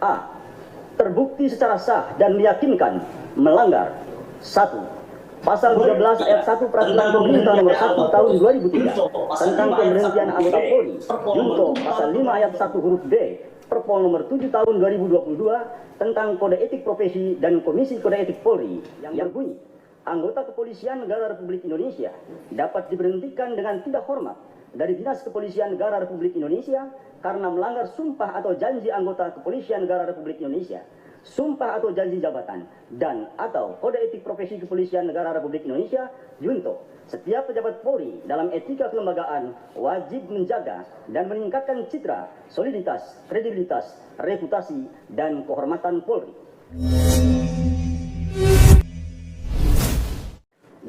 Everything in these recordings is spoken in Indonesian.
A. Terbukti secara sah dan meyakinkan melanggar 1. Pasal 13 ayat 1 Peraturan Pemerintah Nomor 1 Tahun 2003 tentang pemberhentian anggota Polri, junto pasal 5 ayat 1 huruf D Perpol Nomor 7 Tahun 2022 tentang Kode Etik Profesi dan Komisi Kode Etik Polri yang berbunyi, anggota Kepolisian Negara Republik Indonesia dapat diberhentikan dengan tidak hormat dari Dinas Kepolisian Negara Republik Indonesia karena melanggar sumpah atau janji anggota Kepolisian Negara Republik Indonesia, sumpah atau janji jabatan, dan atau Kode Etik Profesi Kepolisian Negara Republik Indonesia, junto. Setiap pejabat Polri dalam etika kelembagaan wajib menjaga dan meningkatkan citra, soliditas, kredibilitas, reputasi, dan kehormatan Polri.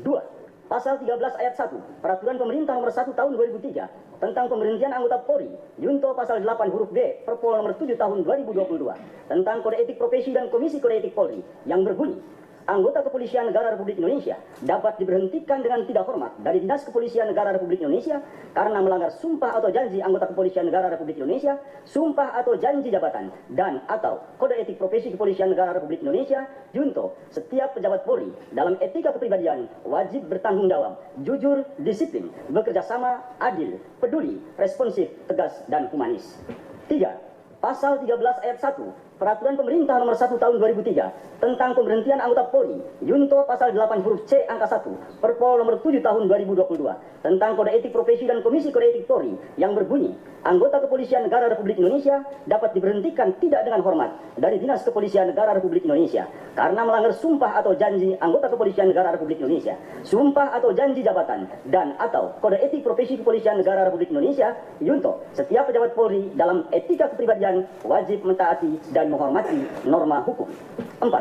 2. Pasal 13 ayat 1 Peraturan Pemerintah Nomor 1 Tahun 2003 tentang pemberhentian anggota Polri, junto pasal 8 huruf D Perpol Nomor 7 Tahun 2022 tentang Kode Etik Profesi dan Komisi Kode Etik Polri yang berbunyi, anggota Kepolisian Negara Republik Indonesia dapat diberhentikan dengan tidak hormat dari Dinas Kepolisian Negara Republik Indonesia karena melanggar sumpah atau janji anggota Kepolisian Negara Republik Indonesia, sumpah atau janji jabatan, dan atau Kode Etik Profesi Kepolisian Negara Republik Indonesia, junto. Setiap pejabat Polri dalam etika kepribadian wajib bertanggung jawab, jujur, disiplin, bekerja sama, adil, peduli, responsif, tegas, dan humanis. 3. Pasal 13 ayat 1 Peraturan Pemerintah Nomor 1 Tahun 2003 tentang pemberhentian anggota Polri, junto pasal 8 huruf C angka 1 Perpol Nomor 7 Tahun 2022 tentang Kode Etik Profesi dan Komisi Kode Etik Polri yang berbunyi, anggota Kepolisian Negara Republik Indonesia dapat diberhentikan tidak dengan hormat dari Dinas Kepolisian Negara Republik Indonesia karena melanggar sumpah atau janji anggota Kepolisian Negara Republik Indonesia, sumpah atau janji jabatan, dan atau Kode Etik Profesi Kepolisian Negara Republik Indonesia, junto. Setiap pejabat Polri dalam etika kepribadian wajib mentaati dan menghormati norma hukum. 4.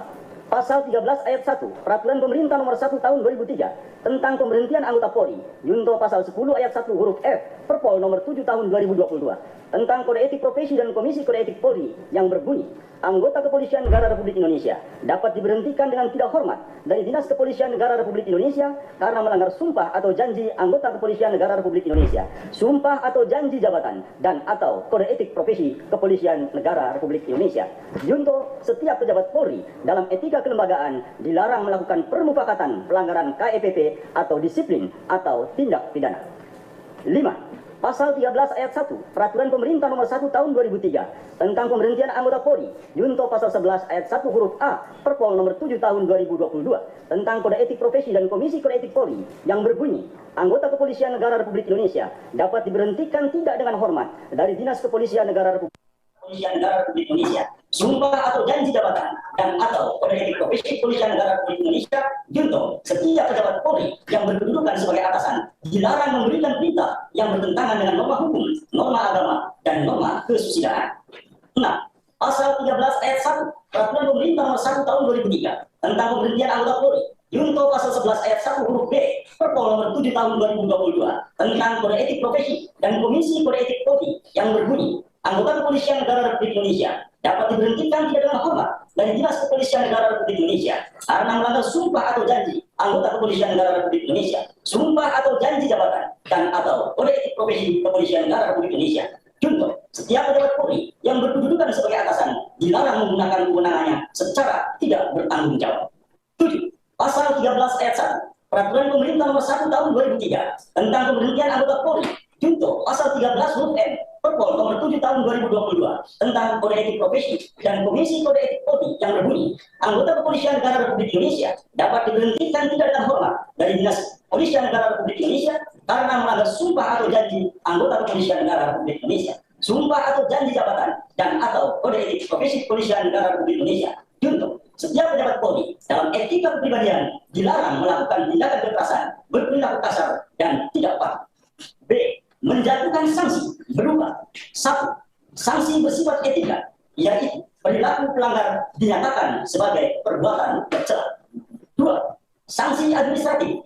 Pasal 13 ayat 1 Peraturan Pemerintah Nomor 1 Tahun 2003 tentang pemberhentian anggota Polri, junto pasal 10 ayat 1 huruf F Perpol Nomor 7 Tahun 2022 tentang Kode Etik Profesi dan Komisi Kode Etik Polri yang berbunyi, anggota Kepolisian Negara Republik Indonesia dapat diberhentikan dengan tidak hormat dari Dinas Kepolisian Negara Republik Indonesia karena melanggar sumpah atau janji anggota Kepolisian Negara Republik Indonesia, sumpah atau janji jabatan, dan atau Kode Etik Profesi Kepolisian Negara Republik Indonesia. Junto, setiap pejabat Polri dalam etika kelembagaan dilarang melakukan permufakatan pelanggaran KEPP atau disiplin atau tindak pidana. 5. Pasal 13 ayat 1 Peraturan Pemerintah Nomor 1 Tahun 2003 tentang pemberhentian anggota Polri, junto pasal 11 ayat 1 huruf A Perpol Nomor 7 Tahun 2022 tentang Kode Etik Profesi dan Komisi Kode Etik Polri yang berbunyi, anggota Kepolisian Negara Republik Indonesia dapat diberhentikan tidak dengan hormat dari Dinas Kepolisian Negara Republik Indonesia, sumpah atau janji jabatan, dan atau Kode Etik Profesi Kepolisian Negara Republik Indonesia, junto. Setiap pejabat Polri yang berkedudukan sebagai atasan dilarang memberikan perintah yang bertentangan dengan norma hukum, norma agama, dan norma kesusilaan. 6. Pasal 13 ayat 1 Peraturan Pemerintah Nomor 1 Tahun 2003 tentang pemberhentian anggota Polri, junto pasal 11 ayat 1 huruf B Perpol Nomor 7 Tahun 2022 tentang Kode Etik Profesi dan Komisi Kode Etik Polri yang berbunyi, anggota Kepolisian Negara Republik Indonesia dapat diberhentikan tidak dengan hormat dari Dinas Kepolisian Negara Republik Indonesia karena melanggar sumpah atau janji anggota Kepolisian Negara Republik Indonesia, sumpah atau janji jabatan, dan atau Kode Etik Profesi Kepolisian Negara Republik Indonesia. Contoh, setiap pejabat Polri yang berkedudukan sebagai atasan dilarang menggunakan kewenangannya secara tidak bertanggung jawab. 7. Pasal 13 ayat 1 Peraturan Pemerintah Nomor 1 Tahun 2003 tentang pemberhentian anggota Polri, junto pasal 13 huruf M Perpol Nomor 7 Tahun 2022 tentang Kode Etik Profesi dan Komisi Kode Etik Polri yang berbunyi, anggota Kepolisian Negara Republik Indonesia dapat diberhentikan tidak dengan hormat dari Dinas Kepolisian Negara Republik Indonesia karena melanggar sumpah atau janji anggota Kepolisian Negara Republik Indonesia, sumpah atau janji jabatan, dan atau Kode Etik Profesi Kepolisian Negara Republik Indonesia. Junto, setiap pejabat Polri dalam etika kepribadian dilarang melakukan tindakan kekerasan, berperilaku kasar, dan tidak patuh. B. Menjatuhkan sanksi berupa 1. Sanksi bersifat etika, yaitu perilaku pelanggar dinyatakan sebagai perbuatan tercela. 2. Sanksi administratif,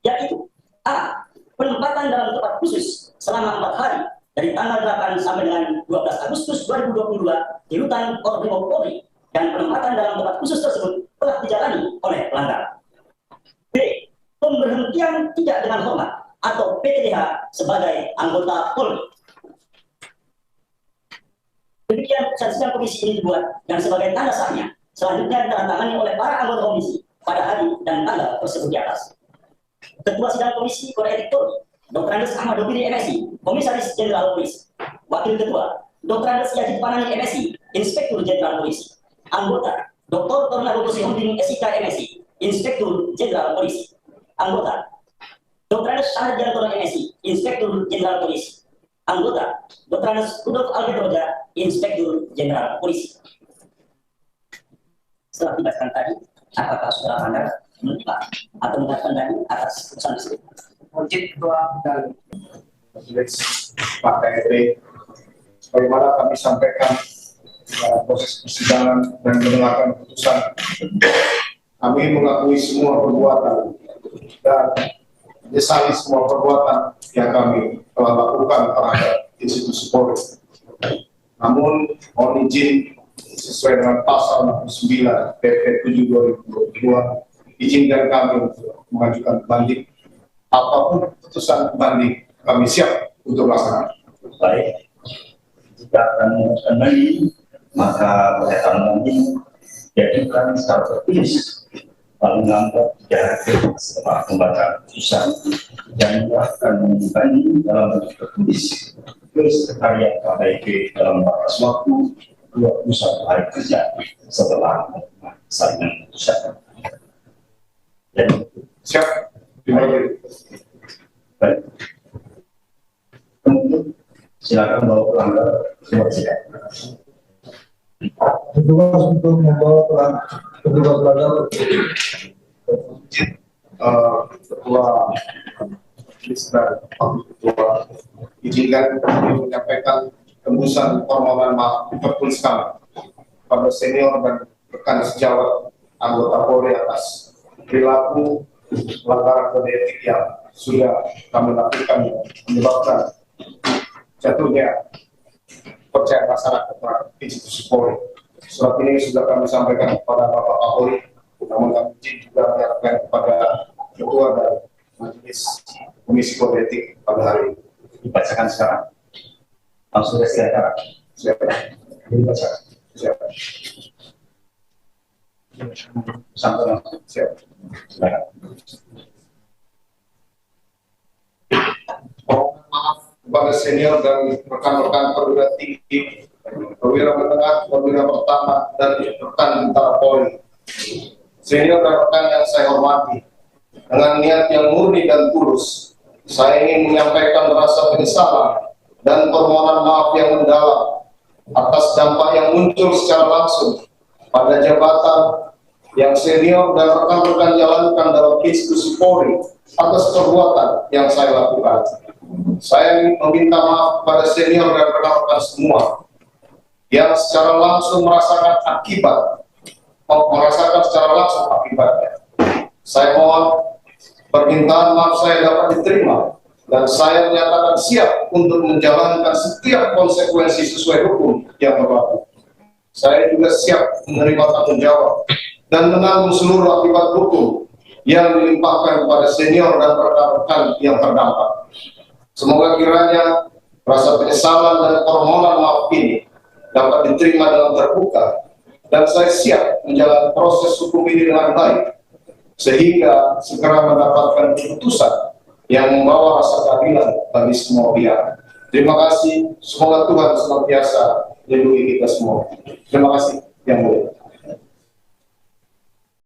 yaitu A. Penempatan dalam tempat khusus selama 4 hari dari tanggal 8 sampai dengan 12 Agustus 2022 di rutan Korbrimob Polri, dan penempatan dalam tempat khusus tersebut telah dijalani oleh pelanggar. B. Pemberhentian tidak dengan hormat atau PTDH sebagai anggota Polri. Demikian keputusan sidang komisi ini dibuat dan sebagai tanda sahnya selanjutnya ditandatangani oleh para anggota komisi pada hari dan tanggal tersebut di atas. Ketua sidang komisi Kode Etik Polri, Dr. Andes Ahmad Doviri MSI, Komisaris Jenderal Polisi. Wakil Ketua, Dr. Andes Yajid Panani MSI, Inspektur Jenderal Polisi. Anggota, Dr. Tornado Kusihonding SIK MSI, Inspektur Jenderal Polisi. Anggota, Dr. Andes Syahid Jantono MSI, Inspektur Jenderal Polisi. Anggota, Dr. Andes Rudolf Algedroja, Inspektur Jenderal Polisi. Setelah dibacakan tadi, apakah saudara Anda menerima atau mengatakan tadi atas keputusan tersebut? Mungkin Ketua dan Majelis Pak KRP, bagaimana kami sampaikan proses persidangan dan mendengarkan keputusan, kami mengakui semua perbuatan dan menyesali semua perbuatan yang kami telah lakukan terhadap institusi Polri. Namun, mohon izin sesuai dengan pasal 69 PP 7 2022, izinkan kami untuk mengajukan banding. Apapun keputusan banding, kami siap untuk melaksanakan. Baik, jika akan mengajukan banding, maka pernyataan banding diajukan secara tertulis lalu menganggap tidak setelah membaca keputusan dan akan banding dalam bentuk tertulis ke Sekretariat KPK dalam batas waktu 21 hari kerja setelah salinan keputusan. Jadi, Siap. Terima kasih. baik. Kemudian, silakan bawa pelanggar keluar sidang. Petugas untuk membawa kedua pelanggar. Ketua Lisda, Ketua, izinkan kami menyampaikan tembusan permohonan maaf tertulis kami pada senior dan rekan sejawat anggota Polri atas perilaku pelanggaran kode etik yang sudah kami lakukan menyebabkan jatuhnya percaya masyarakat terhadap institusi Polri. Surat ini sudah kami sampaikan kepada Bapak Kapolri, namun kami juga menyatakan kepada Ketua dan Majelis Komisi Kode Etik pada hari ini. Dibacakan sekarang. Langsung ke silakan. Siapa? Dibacakan. Siapa? Sampai langsung. Siapa? Silakan. Mohon maaf kepada senior dan rekan-rekan perwira tinggi, perwira menengah, perwira pertama, dan rekan tentara Polri. Senior dan rekan yang saya hormati, dengan niat yang murni dan tulus, saya ingin menyampaikan rasa penyesalan dan permohonan maaf yang mendalam atas dampak yang muncul secara langsung pada jabatan yang senior dan rekan-rekan jalankan dalam institusi Polri atas perbuatan yang saya lakukan. Saya ingin meminta maaf kepada senior dan rekan-rekan semua yang secara langsung merasakan secara langsung akibatnya. Saya mohon permintaan maaf saya dapat diterima dan saya menyatakan siap untuk menjalankan setiap konsekuensi sesuai hukum yang berlaku. Saya juga siap menerima tanggung jawab dan menanggung seluruh akibat hukum yang dilimpahkan kepada senior dan rekan-rekan yang terdampak. Semoga kiranya rasa penyesalan dan permohonan maaf ini dapat diterima dalam terbuka dan saya siap menjalani proses hukum ini dengan baik sehingga segera mendapatkan keputusan yang membawa rasa keadilan bagi semua pihak. Terima kasih. Semoga Tuhan senantiasa melindungi kita semua. Terima kasih yang mulia.